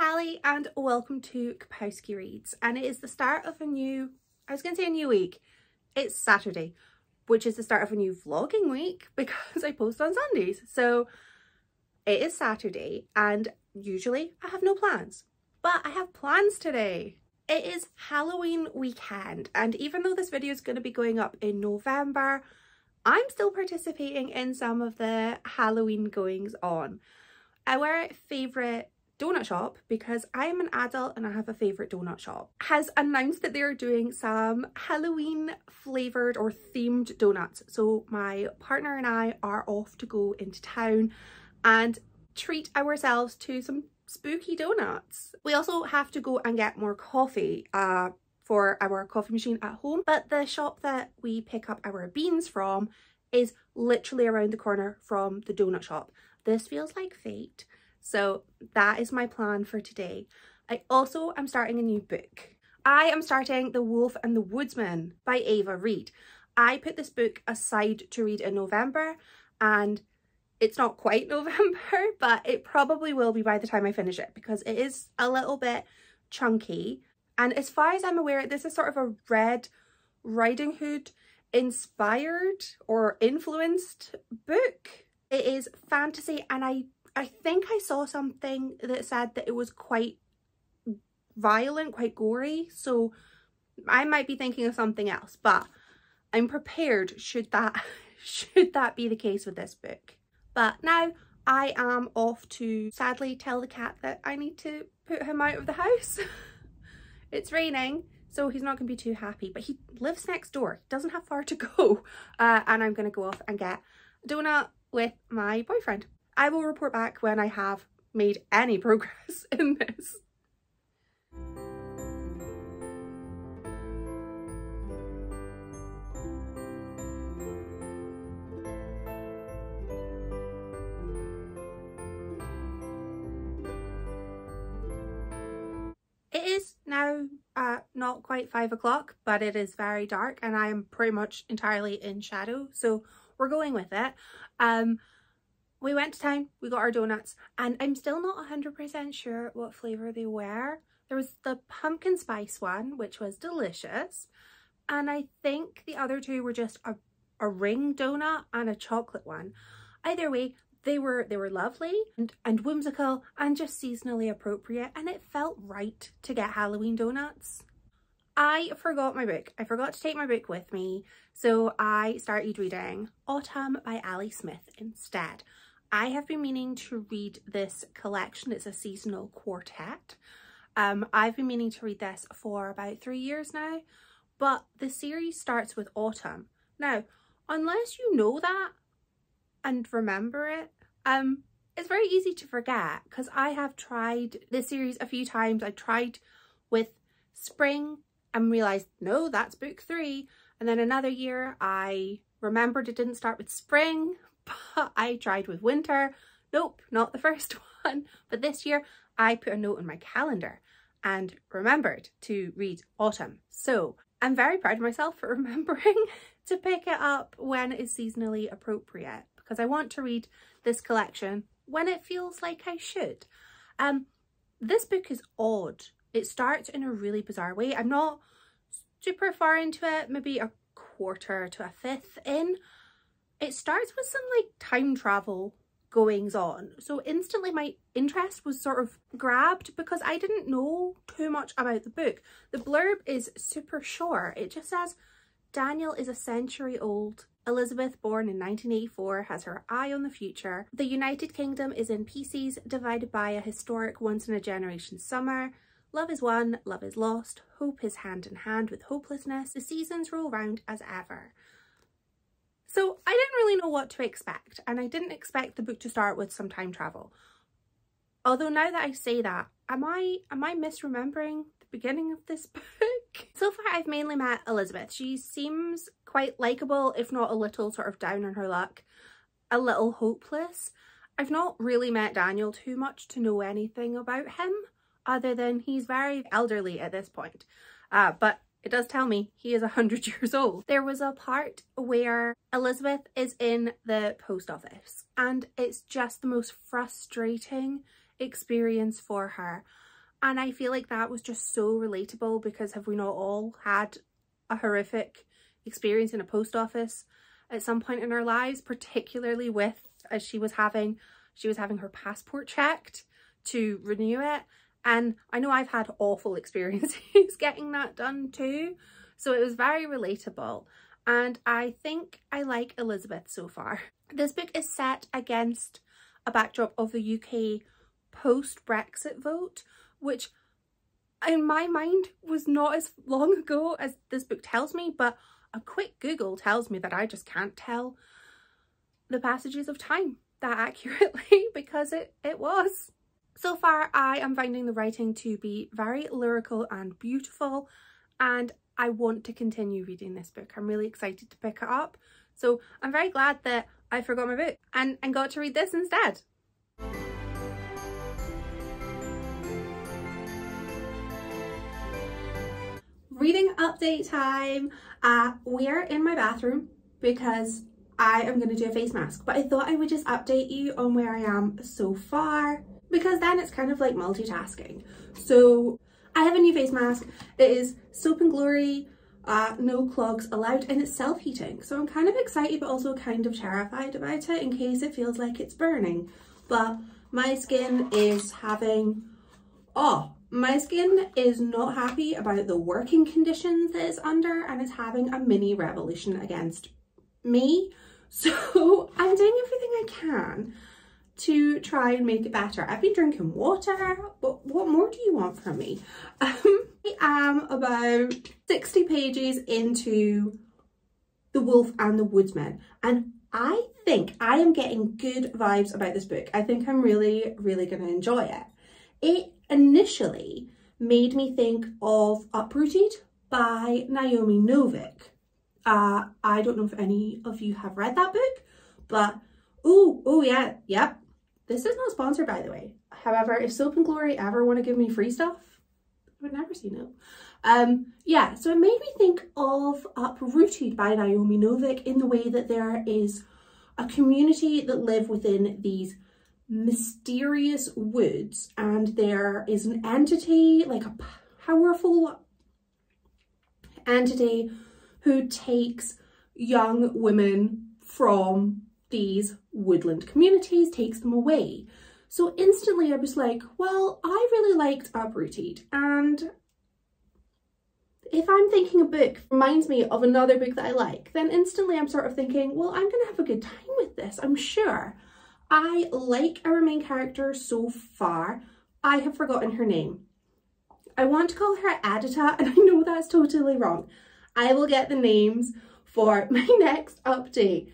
Callie and welcome to Kapowski Reads, and it is the start of a new, I was going to say a new week, it's Saturday, which is the start of a new vlogging week because I post on Sundays. So it is Saturday and usually I have no plans, but I have plans today. It is Halloween weekend, and even though this video is going to be going up in November, I'm still participating in some of the Halloween goings on. Our favourite donut shop, because I am an adult and I have a favourite donut shop, has announced that they're doing some Halloween flavoured or themed donuts. So my partner and I are off to go into town and treat ourselves to some spooky donuts. We also have to go and get more coffee for our coffee machine at home, but the shop that we pick up our beans from is literally around the corner from the donut shop. This feels like fate. So that is my plan for today. I also am starting a new book. I am starting The Wolf and the Woodsman by Reid. I put this book aside to read in November, and it's not quite November, but it probably will be by the time I finish it because it is a little bit chunky. And as far as I'm aware, this is sort of a Red Riding Hood inspired or influenced book. It is fantasy, and I think I saw something that said that it was quite violent, quite gory, so I might be thinking of something else, but I'm prepared should that be the case with this book. But now I am off to sadly tell the cat that I need to put him out of the house. It's raining, so he's not going to be too happy, but he lives next door. He doesn't have far to go, and I'm going to go off and get a donut with my boyfriend. I will report back when I have made any progress in this. It is now not quite 5 o'clock, but it is very dark and I am pretty much entirely in shadow, so we're going with it. We went to town, we got our donuts, and I'm still not 100% sure what flavour they were. There was the pumpkin spice one, which was delicious, and I think the other two were just a ring donut and a chocolate one. Either way, they were lovely and whimsical and just seasonally appropriate, and it felt right to get Halloween donuts. I forgot my book. I forgot to take my book with me, so I started reading Autumn by Ali Smith instead. I have been meaning to read this collection. It's a seasonal quartet. I've been meaning to read this for about 3 years now, but the series starts with autumn. Now, unless you know that and remember it, it's very easy to forget because I have tried this series a few times. I tried with spring and realised, no, that's book 3. And then another year I remembered it didn't start with spring, but I tried with winter. Nope, not the first one. But this year I put a note on my calendar and remembered to read autumn. So I'm very proud of myself for remembering to pick it up when it is seasonally appropriate, because I want to read this collection when it feels like I should. This book is odd. It starts in a really bizarre way. I'm not super far into it, maybe a quarter to a fifth in. It starts with some like time travel goings on, so instantly my interest was sort of grabbed because I didn't know too much about the book. The blurb is super short. It just says, Daniel is a century old. Elizabeth, born in 1984, has her eye on the future. The United Kingdom is in pieces, divided by a historic once-in-a-generation summer. Love is won, love is lost, hope is hand in hand with hopelessness. The seasons roll round as ever. So I didn't really know what to expect, and I didn't expect the book to start with some time travel. Although now that I say that, am I misremembering the beginning of this book? So far I've mainly met Elizabeth. She seems quite likeable, if not a little sort of down on her luck, a little hopeless. I've not really met Daniel too much to know anything about him, other than he's very elderly at this point. But it does tell me he is 100 years old. There was a part where Elizabeth is in the post office and it's just the most frustrating experience for her. And I feel like that was just so relatable, because have we not all had a horrific experience in a post office at some point in our lives, particularly with, as she was having her passport checked to renew it. And I know I've had awful experiences getting that done too. So it was very relatable. And I think I like Elizabeth so far. This book is set against a backdrop of the UK post-Brexit vote, which in my mind was not as long ago as this book tells me, but a quick Google tells me that I just can't tell the passages of time that accurately, because it was. So far, I am finding the writing to be very lyrical and beautiful, and I want to continue reading this book. I'm really excited to pick it up. So I'm very glad that I forgot my book and got to read this instead. Reading update time. We're in my bathroom because I am going to do a face mask, but I thought I would just update you on where I am so far, because then it's kind of like multitasking. So I have a new face mask. It is Soap and Glory, no clogs allowed, and it's self-heating. So I'm kind of excited but also kind of terrified about it in case it feels like it's burning. But my skin is my skin is not happy about the working conditions that it's under, and it's having a mini revolution against me. So I'm doing everything I can to try and make it better. I've been drinking water, but what more do you want from me? I am about 60 pages into The Wolf and the Woodsman, and I think I am getting good vibes about this book. I think I'm really, really going to enjoy it. It initially made me think of Uprooted by Naomi Novik. I don't know if any of you have read that book, but yep. This is not sponsored, by the way. However, if Soap and Glory ever want to give me free stuff, I would never say no. Yeah, so it made me think of Uprooted by Naomi Novik, in the way that there is a community that live within these mysterious woods, and there is an entity, like a powerful entity, who takes young women from these woodland communities, takes them away. So instantly I was like, well, I really liked Uprooted, and if I'm thinking a book reminds me of another book that I like, then instantly I'm sort of thinking, well, I'm gonna have a good time with this, I'm sure. I like our main character so far. I have forgotten her name. I want to call her Adita, and I know that's totally wrong. I will get the names for my next update.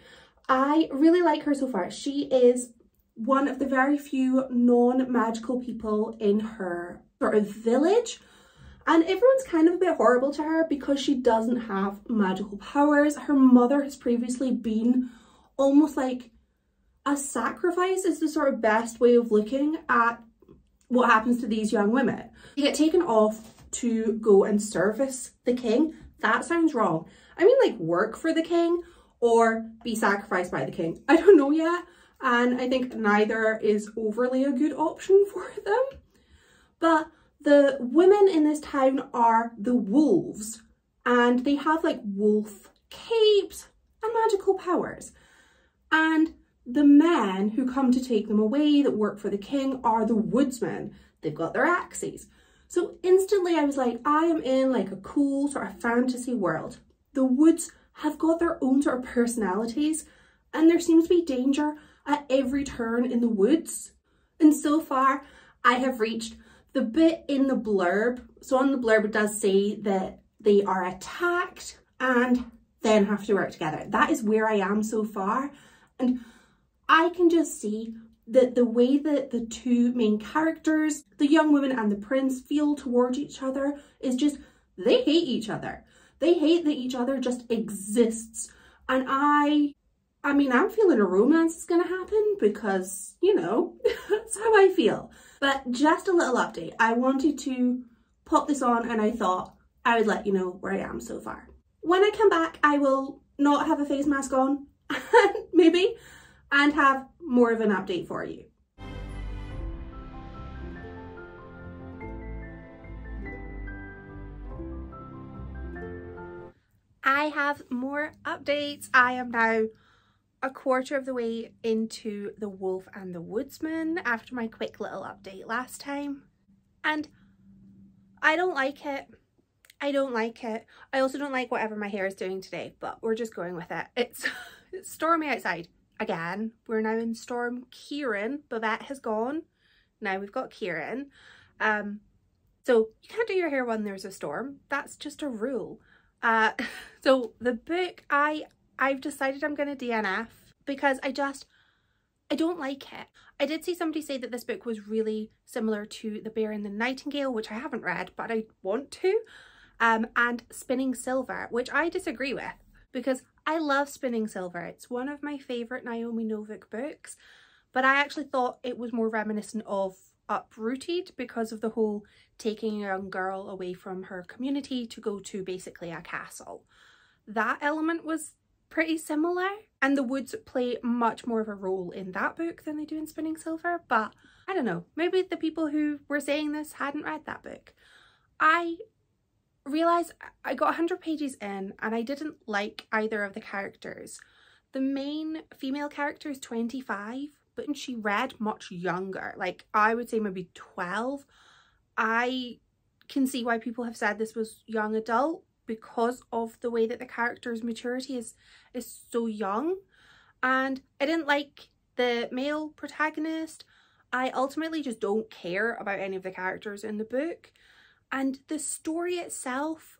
I really like her so far. She is one of the very few non-magical people in her sort of village, and everyone's kind of a bit horrible to her because she doesn't have magical powers. Her mother has previously been almost like a sacrifice, is the sort of best way of looking at what happens to these young women. They get taken off to go and service the king. That sounds wrong. I mean, like, work for the king or be sacrificed by the king. I don't know yet, and I think neither is overly a good option for them. But the women in this town are the wolves, and they have like wolf capes and magical powers. And the men who come to take them away that work for the king are the woodsmen. They've got their axes. So instantly I was like, I am in like a cool sort of fantasy world. The woods have got their own sort of personalities, and there seems to be danger at every turn in the woods. And so far I have reached the bit in the blurb. So on the blurb it does say that they are attacked and then have to work together. That is where I am so far. And I can just see that the way that the two main characters, the young woman and the prince, feel towards each other is just, they hate each other. They hate that each other just exists. And I mean, I'm feeling a romance is gonna happen because, you know, that's how I feel. But just a little update. I wanted to pop this on and I thought I would let you know where I am so far. When I come back, I will not have a face mask on, maybe, and have more of an update for you. I have more updates. I am now a quarter of the way into The Wolf and the Woodsman after my quick little update last time. And I don't like it. I don't like it. I also don't like whatever my hair is doing today, but we're just going with it. It's stormy outside. Again, we're now in Storm Kieran. Babette has gone. Now we've got Kieran. So you can't do your hair when there's a storm. That's just a rule. So the book, I've decided I'm going to DNF because I don't like it. I did see somebody say that this book was really similar to The Bear and the Nightingale, which I haven't read, but I want to. And Spinning Silver, which I disagree with because I love Spinning Silver. It's one of my favourite Naomi Novik books, but I actually thought it was more reminiscent of Uprooted because of the whole taking a young girl away from her community to go to basically a castle. That element was pretty similar, and the woods play much more of a role in that book than they do in Spinning Silver, but I don't know, maybe the people who were saying this hadn't read that book. I realised I got 100 pages in and I didn't like either of the characters. The main female character is 25, but she read much younger, like I would say maybe 12. I can see why people have said this was young adult because of the way that the character's maturity is so young. And I didn't like the male protagonist. I ultimately just don't care about any of the characters in the book. And the story itself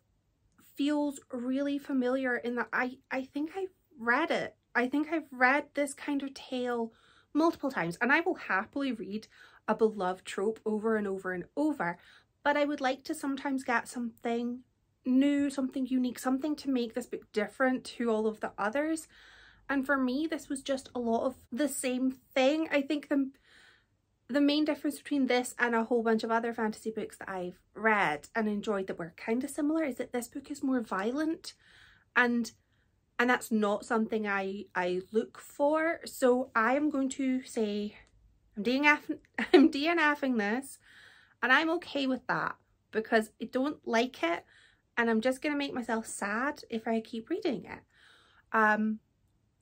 feels really familiar in that I think I've read it. I think I've read this kind of tale multiple times, and I will happily read a beloved trope over and over and over, but I would like to sometimes get something new, something unique, something to make this book different to all of the others. And for me, this was just a lot of the same thing. I think the main difference between this and a whole bunch of other fantasy books that I've read and enjoyed that were kind of similar is that this book is more violent, and that's not something I look for. So I am going to say I'm DNFing this, and I'm okay with that because I don't like it, and I'm just going to make myself sad if I keep reading it.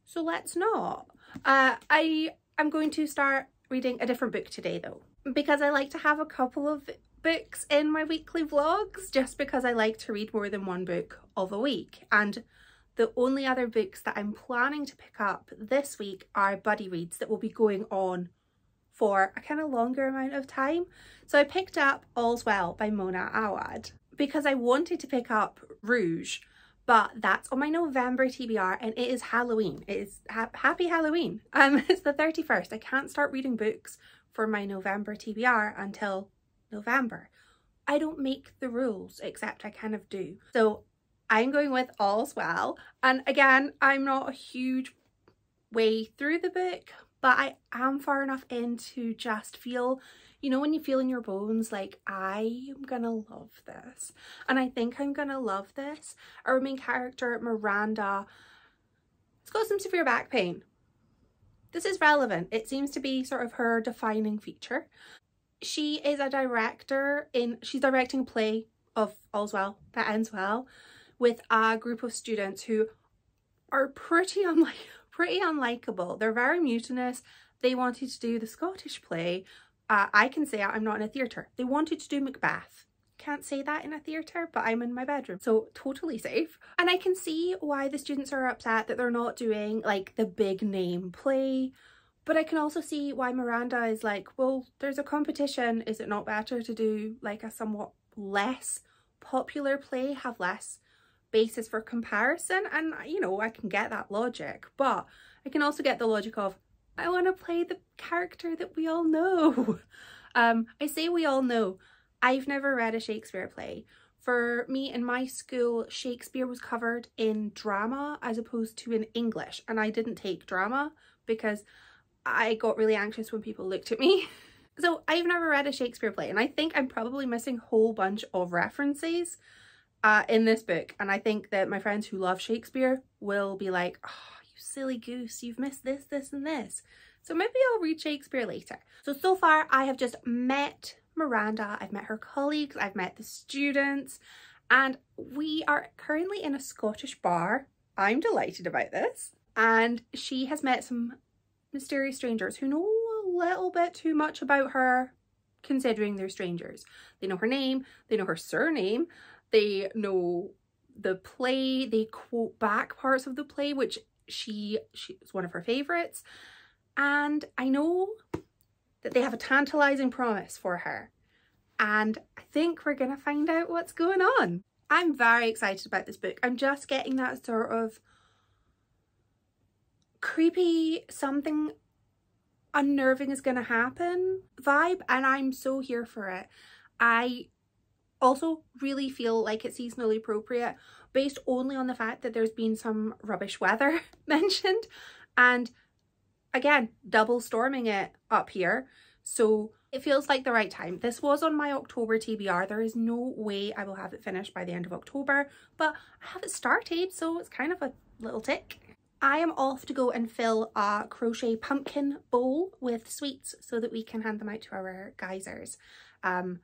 So let's not. I am going to start reading a different book today though, because I like to have a couple of books in my weekly vlogs just because I like to read more than one book of a week. And the only other books that I'm planning to pick up this week are buddy reads that will be going on for a kind of longer amount of time. So I picked up All's Well by Mona Awad because I wanted to pick up Rouge, but that's on my November TBR and it is Halloween. It is happy Halloween. It's the 31st. I can't start reading books for my November TBR until November. I don't make the rules, except I kind of do. So I'm going with All's Well. And again, I'm not a huge way through the book, but I am far enough in to just feel, you know, when you feel in your bones, like, I am gonna love this. And I think I'm gonna love this. Our main character, Miranda, has got some severe back pain. This is relevant. It seems to be sort of her defining feature. She is a director she's directing a play of All's Well That Ends Well with a group of students who are pretty unlikable. They're very mutinous. They wanted to do the Scottish play. I can say I'm not in a theatre. They wanted to do Macbeth. Can't say that in a theatre, but I'm in my bedroom, so totally safe. And I can see why the students are upset that they're not doing like the big name play, but I can also see why Miranda is like, well, there's a competition. Is it not better to do like a somewhat less popular play, have less basis for comparison? And you know, I can get that logic, but I can also get the logic of, I want to play the character that we all know. I say we all know. I've never read a Shakespeare play. For me, in my school, Shakespeare was covered in drama as opposed to in English, and I didn't take drama because I got really anxious when people looked at me. So I've never read a Shakespeare play, and I think I'm probably missing a whole bunch of references in this book. And I think that my friends who love Shakespeare will be like, oh, you silly goose, you've missed this, this, and this. So maybe I'll read Shakespeare later. So far I have just met Miranda, I've met her colleagues, I've met the students, And we are currently in a Scottish bar. I'm delighted about this. And she has met some mysterious strangers who know a little bit too much about her, considering they're strangers. They know her name, they know her surname, they know the play, they quote back parts of the play, which she is one of her favourites. And I know that they have a tantalising promise for her. And I think we're going to find out what's going on. I'm very excited about this book. I'm just getting that sort of creepy, something unnerving is going to happen vibe, and I'm so here for it. I also really feel like it's seasonally appropriate based only on the fact that there's been some rubbish weather mentioned, and again, double storming it up here. So it feels like the right time. This was on my October TBR. There is no way I will have it finished by the end of October, but I have it started, so it's kind of a little tick. I am off to go and fill a crochet pumpkin bowl with sweets so that we can hand them out to our geysers. I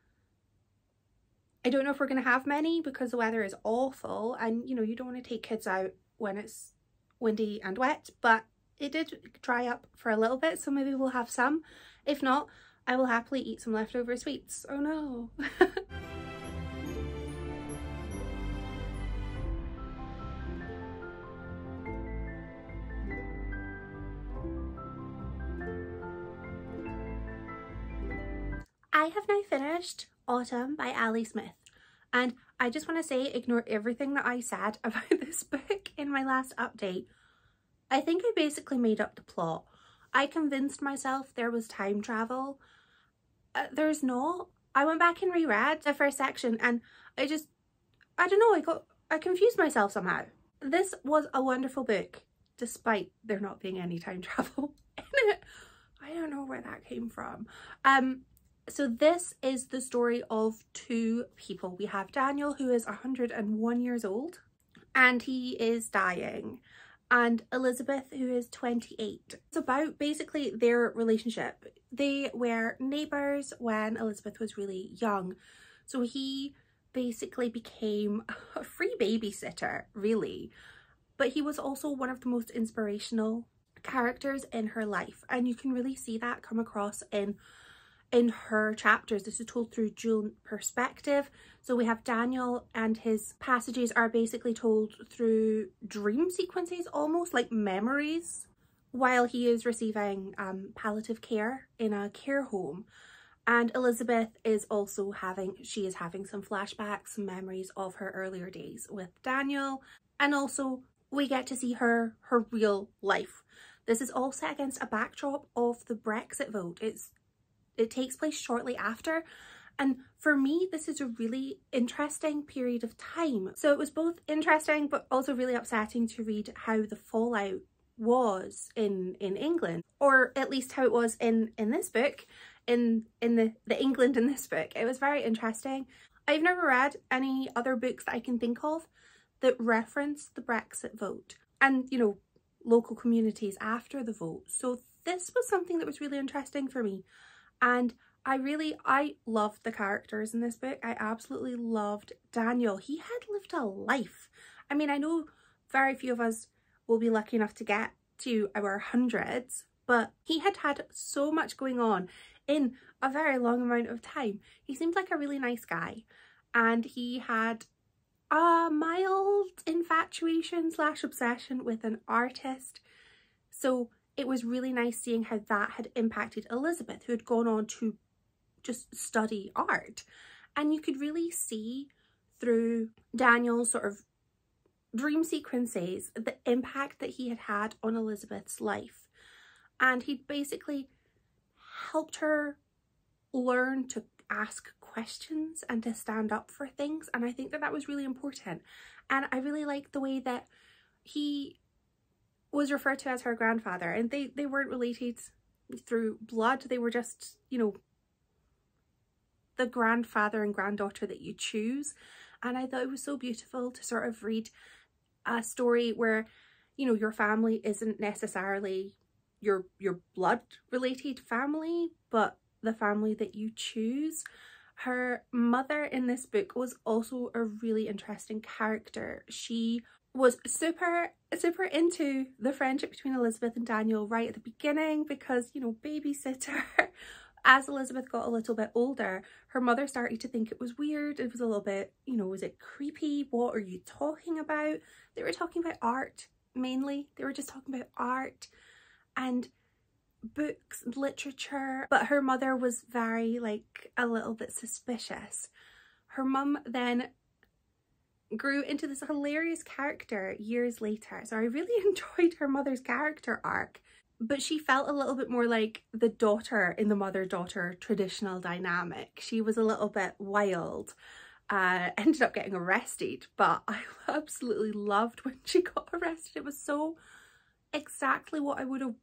don't know if we're going to have many because the weather is awful, and you know, you don't want to take kids out when it's windy and wet, but it did dry up for a little bit, so maybe we'll have some. If not, I will happily eat some leftover sweets. Oh no. I have now finished Autumn by Ali Smith, and I just want to say, ignore everything that I said about this book in my last update. I think I basically made up the plot. I convinced myself there was time travel. There's not. I went back and reread the first section and I don't know, I confused myself somehow. This was a wonderful book, despite there not being any time travel in it. I don't know where that came from. So this is the story of two people. We have Daniel, who is 101 years old and he is dying, and Elizabeth, who is 28. It's about basically their relationship. They were neighbours when Elizabeth was really young, so he basically became a free babysitter, really. But he was also one of the most inspirational characters in her life, and you can really see that come across in her chapters. This is told through dual perspective. So we have Daniel, and his passages are basically told through dream sequences, almost like memories, while he is receiving palliative care in a care home. And Elizabeth is also having some flashbacks, some memories of her earlier days with Daniel, and also we get to see her real life. This is all set against a backdrop of the Brexit vote. It takes place shortly after, and for me this is a really interesting period of time. So it was both interesting but also really upsetting to read how the fallout was in England, or at least how it was in this book, in the England in this book. It was very interesting. I've never read any other books that I can think of that reference the Brexit vote and, you know, local communities after the vote. So this was something that was really interesting for me. And I loved the characters in this book. I absolutely loved Daniel. He had lived a life. I mean, I know very few of us will be lucky enough to get to our hundreds, but he had had so much going on in a very long amount of time. He seemed like a really nice guy, and he had a mild infatuation / obsession with an artist. So it was really nice seeing how that had impacted Elizabeth, who had gone on to just study art. And you could really see through Daniel's sort of dream sequences the impact that he had had on Elizabeth's life. And he basically helped her learn to ask questions and to stand up for things. And I think that was really important. And I really liked the way that he was referred to as her grandfather, and they weren't related through blood. They were just, you know, the grandfather and granddaughter that you choose. And I thought it was so beautiful to sort of read a story where, you know, your family isn't necessarily your blood related family, but the family that you choose. Her mother in this book was also a really interesting character. She was super into the friendship between Elizabeth and Daniel right at the beginning because, you know, babysitter. As Elizabeth got a little bit older, her mother started to think it was weird. It was a little bit, you know, was it creepy? What are you talking about? They were talking about art, mainly. They were just talking about art and books, literature. But her mother was very, like, a little bit suspicious. Her mum then grew into this hilarious character years later. So I really enjoyed her mother's character arc. But she felt a little bit more like the daughter in the mother-daughter traditional dynamic. She was a little bit wild. Ended up getting arrested, but I absolutely loved when she got arrested. It was so exactly what I would have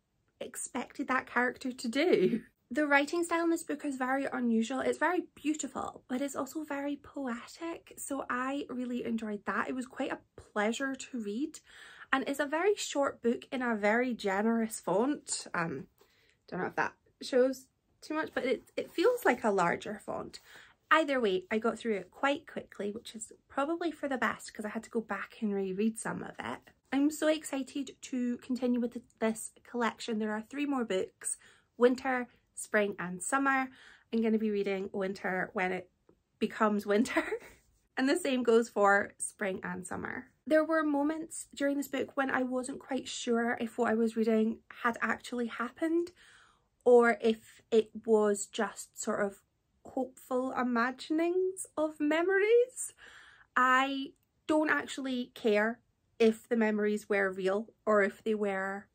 expected that character to do. The writing style in this book is very unusual. It's very beautiful, but it's also very poetic. So I really enjoyed that. It was quite a pleasure to read. And it's a very short book in a very generous font. Don't know if that shows too much, but it feels like a larger font. Either way, I got through it quite quickly, which is probably for the best because I had to go back and reread some of it. I'm so excited to continue with this collection. There are 3 more books: winter, spring and summer. I'm going to be reading winter when it becomes winter. And the same goes for spring and summer. There were moments during this book when I wasn't quite sure if what I was reading had actually happened or if it was just sort of hopeful imaginings of memories. I don't actually care if the memories were real or if they were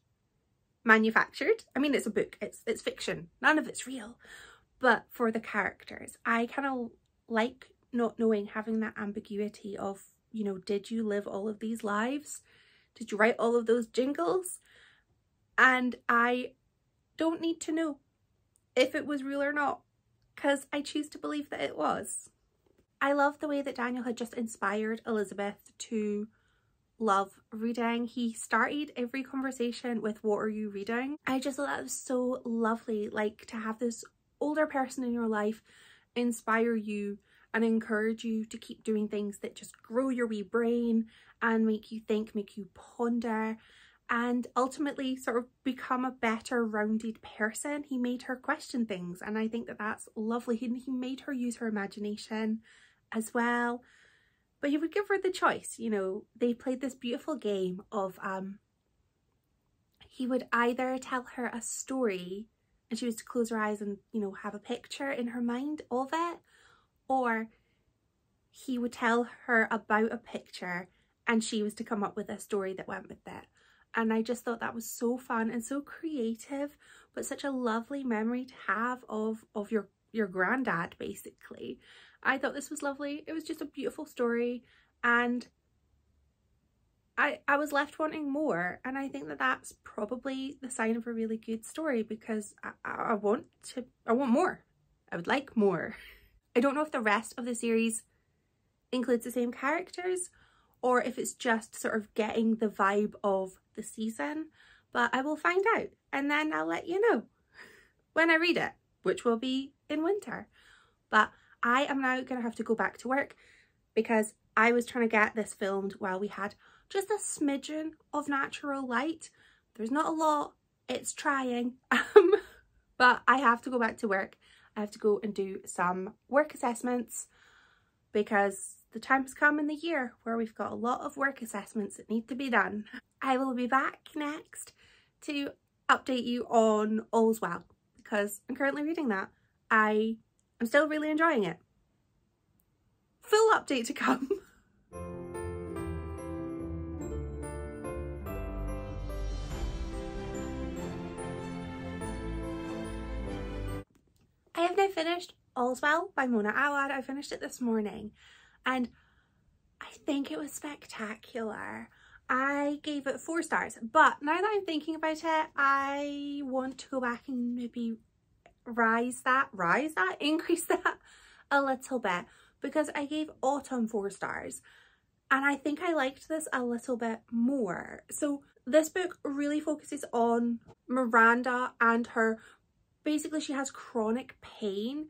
manufactured. I mean, it's a book, it's fiction, none of it's real. But for the characters, I kind of like not knowing, having that ambiguity of, you know, did you live all of these lives? Did you write all of those jingles? And I don't need to know if it was real or not, because I choose to believe that it was. I love the way that Daniel had just inspired Elizabeth to love reading. He started every conversation with, "What are you reading?" I just thought that was so lovely, like to have this older person in your life inspire you and encourage you to keep doing things that just grow your wee brain and make you think, make you ponder, and ultimately sort of become a better rounded person. He made her question things, and I think that that's lovely. He made her use her imagination as well. But he would give her the choice, you know. They played this beautiful game of he would either tell her a story and she was to close her eyes and, you know, have a picture in her mind of it, or he would tell her about a picture and she was to come up with a story that went with it. And I just thought that was so fun and so creative, but such a lovely memory to have of your granddad, basically. I thought this was lovely. It was just a beautiful story, and I was left wanting more, and I think that that's probably the sign of a really good story, because I want more. I would like more. I don't know if the rest of the series includes the same characters or if it's just sort of getting the vibe of the season, but I will find out and then I'll let you know when I read it, which will be in winter. But I am now going to have to go back to work because I was trying to get this filmed while we had just a smidgen of natural light. There's not a lot, it's trying, but I have to go back to work. I have to go and do some work assessments because the time has come in the year where we've got a lot of work assessments that need to be done. I will be back next to update you on All's Well because I'm currently reading that. I'm still really enjoying it. Full update to come. I have now finished All's Well by Mona Awad. I finished it this morning and I think it was spectacular. I gave it 4 stars, but now that I'm thinking about it, I want to go back and maybe increase that a little bit, because I gave Autumn 4 stars and I think I liked this a little bit more. So this book really focuses on Miranda and her, basically she has chronic pain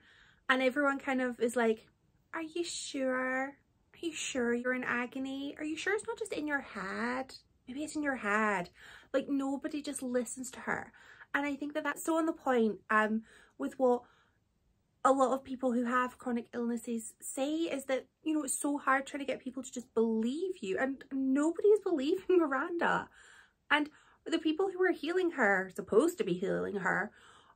And everyone kind of is like, are you sure? Are you sure you're in agony? Are you sure it's not just in your head? Maybe it's in your head. Like, nobody just listens to her. And I think that that's so on the point with what a lot of people who have chronic illnesses say, is that, you know, it's so hard trying to get people to just believe you, and nobody is believing Miranda. And the people who are healing her, supposed to be healing her,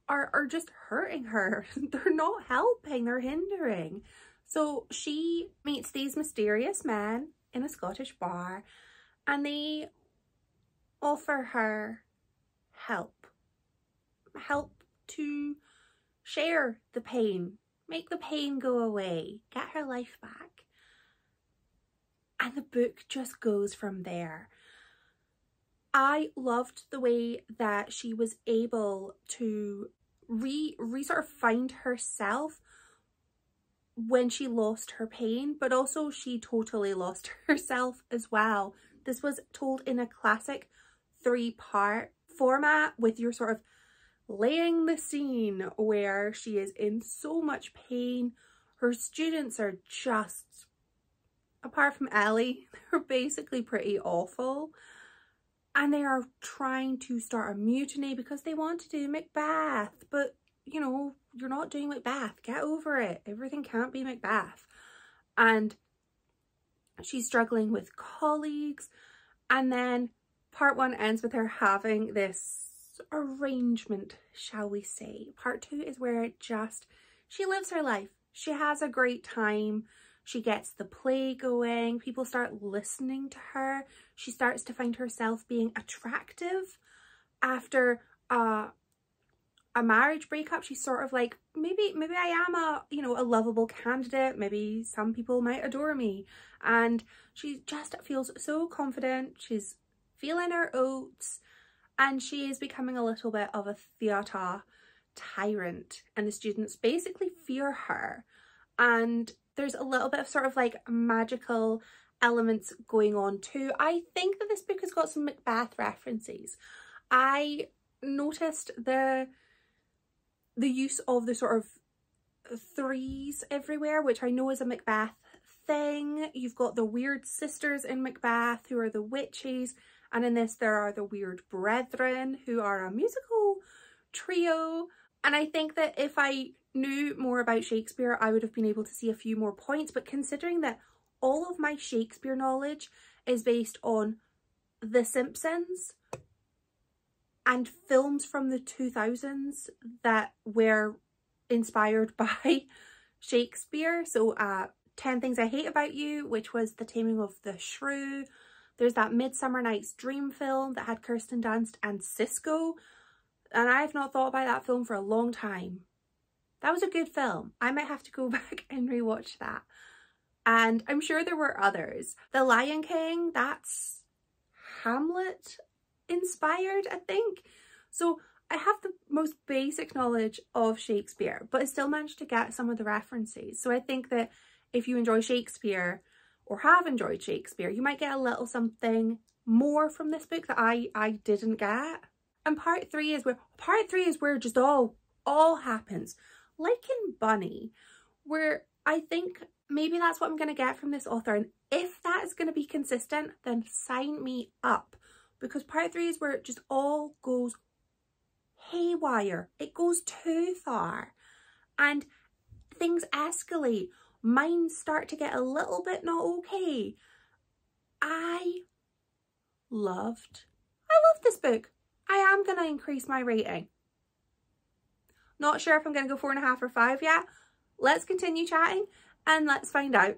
are just hurting her. They're not helping, they're hindering. So she meets these mysterious men in a Scottish bar, and they offer her help to share the pain, make the pain go away, get her life back. And the book just goes from there. I loved the way that she was able to sort of find herself when she lost her pain, but also she totally lost herself as well. This was told in a classic 3-part format, with your sort of laying the scene where she is in so much pain. Her students are just, apart from Ellie, they're basically pretty awful. And they are trying to start a mutiny because they want to do Macbeth. But, you know, you're not doing Macbeth. Get over it. Everything can't be Macbeth. And she's struggling with colleagues. And then part 1 ends with her having this arrangement, shall we say. Part 2 is where she lives her life. She has a great time. She gets the play going. People start listening to her. She starts to find herself being attractive. After a marriage breakup, she's sort of like, maybe I am a lovable candidate. Maybe some people might adore me. And she just feels so confident. She's feeling her oats. And she is becoming a little bit of a theatre tyrant. And the students basically fear her. And there's a little bit of sort of like magical elements going on too. I think that this book has got some Macbeth references. I noticed the use of the sort of threes everywhere, which I know is a Macbeth thing. You've got the weird sisters in Macbeth who are the witches, and in this there are the weird brethren who are a musical trio. And I think that if I knew more about Shakespeare, I would have been able to see a few more points. But considering that all of my Shakespeare knowledge is based on The Simpsons and films from the 2000s that were inspired by Shakespeare, so 10 Things I Hate About You, which was The Taming of the Shrew. There's that Midsummer Night's Dream film that had Kirsten Dunst and Sisqo, and I've not thought about that film for a long time. That was a good film. I might have to go back and rewatch that. And I'm sure there were others. The Lion King, that's Hamlet inspired, I think. So I have the most basic knowledge of Shakespeare, but I still managed to get some of the references. So I think that if you enjoy Shakespeare or have enjoyed Shakespeare, you might get a little something more from this book that I didn't get. And part 3 is where just all happens. Like in Bunny, where I think maybe that's what I'm going to get from this author. And if that is going to be consistent, then sign me up. Because part 3 is where it just all goes haywire. It goes too far. And things escalate. Minds start to get a little bit not okay. I loved this book. I am going to increase my rating. Not sure if I'm going to go 4.5 or 5 yet. Let's continue chatting and let's find out.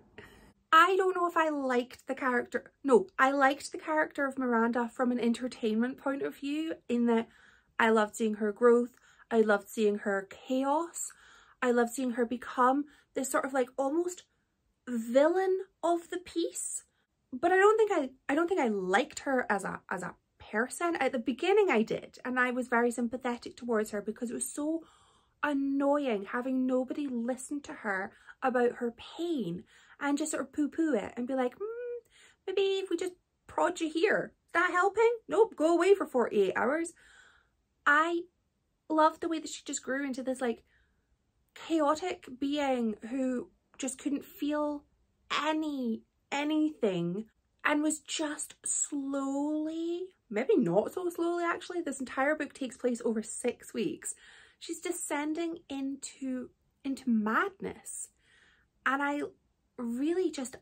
I don't know if I liked the character. No, I liked the character of Miranda from an entertainment point of view, in that I loved seeing her growth. I loved seeing her chaos. I loved seeing her become this sort of like almost villain of the piece. But I don't think I liked her as a person. At the beginning I did, and I was very sympathetic towards her because it was so annoying having nobody listen to her about her pain and just sort of poo-poo it and be like, maybe if we just prod you here, is that helping? Nope, go away for 48 hours. I loved the way that she just grew into this like chaotic being who just couldn't feel anything and was just slowly, maybe not so slowly actually, this entire book takes place over 6 weeks. She's descending into madness. And I really just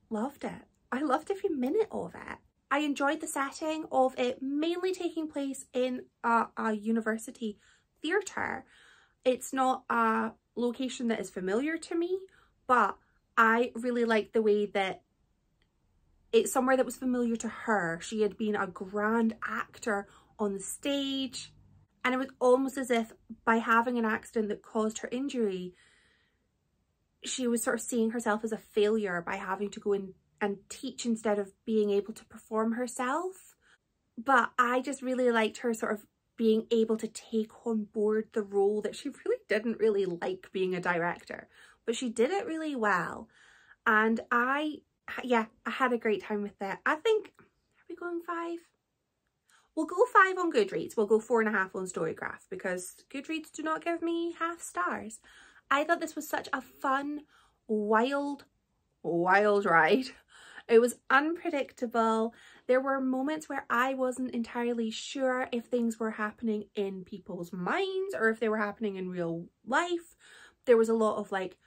loved it. I loved every minute of it. I enjoyed the setting of it mainly taking place in a university theatre. It's not a location that is familiar to me, but I really liked the way that it's somewhere that was familiar to her. She had been a grand actor on the stage, and it was almost as if by having an accident that caused her injury, she was sort of seeing herself as a failure by having to go in and teach instead of being able to perform herself. But I just really liked her sort of being able to take on board the role that she really didn't really like being a director, but she did it really well. And I had a great time with it. I think, are we going 5? We'll go 5 on Goodreads. We'll go 4.5 on StoryGraph because Goodreads do not give me half stars. I thought this was such a fun, wild ride. It was unpredictable. There were moments where I wasn't entirely sure if things were happening in people's minds or if they were happening in real life. There was a lot of like,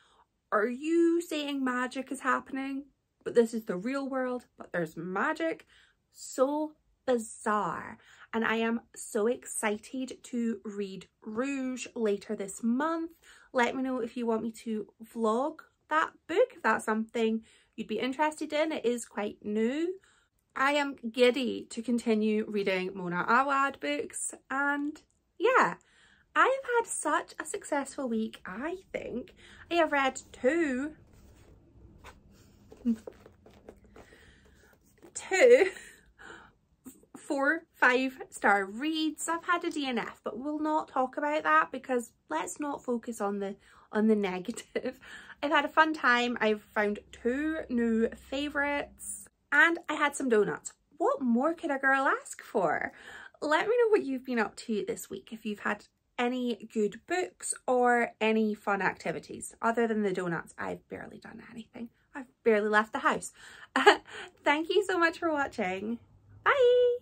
are you saying magic is happening? But this is the real world, but there's magic. So bizarre. And I am so excited to read Rouge later this month. Let me know if you want me to vlog that book, if that's something you'd be interested in. It is quite new. I am giddy to continue reading Mona Awad books, and yeah, I have had such a successful week. I think I have read 2 4-5-star reads. I've had a DNF, but we'll not talk about that because let's not focus on the negative. I've had a fun time. I've found 2 new favourites and I had some donuts. What more could a girl ask for? Let me know what you've been up to this week, if you've had any good books or any fun activities. Other than the donuts, I've barely done anything. I've barely left the house. Thank you so much for watching. Bye!